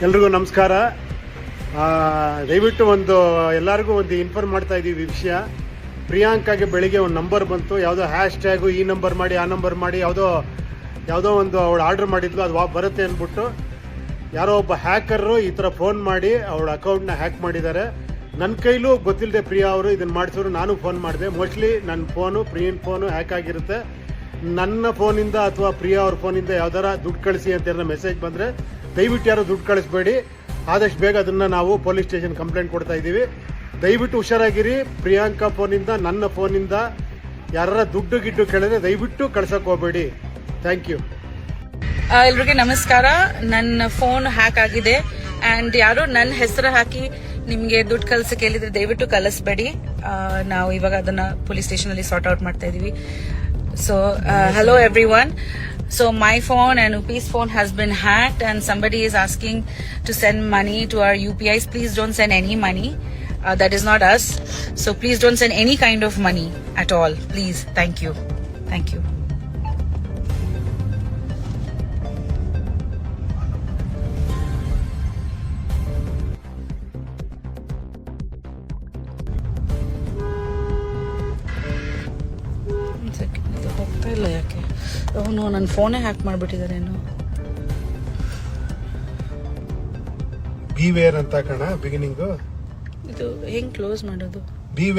ಎಲ್ರಿಗೂ ನಮಸ್ಕಾರ. ದಯವಿಟ್ಟು ಎಲ್ಲರಿಗೂ ಒಂದು ಇನ್ಫಾರ್ಮ್ ಮಾಡ್ತಾ ಇದ್ದೀವಿ ವಿಷಯ. ಪ್ರಿಯಾಂಕಾಗೆ ಬೆಳಿಗ್ಗೆ ಒಂದು ನಂಬರ್ ಬಂತು, ಯಾವುದೋ ಹ್ಯಾಶ್ ಟ್ಯಾಗು ಈ ನಂಬರ್ ಮಾಡಿ ಆ ನಂಬರ್ ಮಾಡಿ ಯಾವುದೋ ಒಂದು ಅವಳು ಆರ್ಡರ್ ಮಾಡಿದ್ಲು, ಅದು ಬರುತ್ತೆ ಅಂದ್ಬಿಟ್ಟು ಯಾರೋ ಒಬ್ಬ ಹ್ಯಾಕರು ಈ ಥರ ಫೋನ್ ಮಾಡಿ ಅವಳ ಅಕೌಂಟ್ನ ಹ್ಯಾಕ್ ಮಾಡಿದ್ದಾರೆ. ನನ್ನ ಕೈಲೂ ಗೊತ್ತಿಲ್ಲದೆ ಪ್ರಿಯಾ ಅವರು ಇದನ್ನು ಮಾಡಿಸೋರು. ನಾನು ಫೋನ್ ಮಾಡಿದೆ. ಮೋಸ್ಟ್ಲಿ ನನ್ನ ಪ್ರಿಯನ್ ಫೋನು ಹ್ಯಾಕ್ ಆಗಿರುತ್ತೆ. ನನ್ನ ಫೋನಿಂದ ಅಥವಾ ಪ್ರಿಯಾ ಅವ್ರ ಫೋನಿಂದ ಯಾವ್ದಾರ ದುಡ್ಡು ಕಳಿಸಿ ಅಂತ ಮೆಸೇಜ್ ಬಂದರೆ ದಯವಿಟ್ಟು ಯಾರು ದುಡ್ಡು ಕಳಿಸ್ಬೇಡಿ. ಆದಷ್ಟು ಬೇಗ ಅದನ್ನು ನಾವು ಪೊಲೀಸ್ ಸ್ಟೇಷನ್ ಕಂಪ್ಲೇಂಟ್ ಕೊಡ್ತಾ ಇದ್ದೀವಿ. ದಯವಿಟ್ಟು ಹುಷಾರಾಗಿರಿ. ಪ್ರಿಯಾಂಕಾ ಫೋನಿಂದ ನನ್ನ ಫೋನಿಂದ ಯಾರ ದುಡ್ಡು ಗಿಡ್ಡು ಕೇಳಿದ್ರೆ ದಯವಿಟ್ಟು ಕಳ್ಸಕ್ಕೆ ಹೋಗಬೇಡಿ. Thank you. ಎಲ್ರಿಗೂ ನಮಸ್ಕಾರ. ನನ್ನ ಫೋನ್ ಹ್ಯಾಕ್ ಆಗಿದೆ ಆ್ಯಂಡ್ ಯಾರು ನನ್ನ ಹೆಸರು ಹಾಕಿ ನಿಮಗೆ ದುಡ್ಡು ಕಳ್ಸಕ್ಕೆ ಹೇಳಿದ್ರೆ ದಯವಿಟ್ಟು ಕಳಿಸ್ಬೇಡಿ. ನಾವು ಇವಾಗ ಅದನ್ನ ಪೊಲೀಸ್ ಸ್ಟೇಷನಲ್ಲಿ ಸಾರ್ಟ್ ಔಟ್ ಮಾಡ್ತಾ ಇದೀವಿ. So, hello everyone. So my phone and Upi's phone has been hacked and somebody is asking to send money to our UPIs. Please don't send any money. That is not us. So please don't send any kind of money at all. Please. Thank you. Thank you. ಹೋಗ್ತಾ ಇಲ್ಲ ಯಾಕೆ? ಅವನು ನನ್ನ ಫೋನೇ hack ಮಾಡಿಬಿಟ್ಟಿದ್ದಾರೇನು? Beware ಅಂತ ಕಣ beginning. ಇದು ಹೆಂಗೆ ಕ್ಲೋಸ್ ಮಾಡೋದು?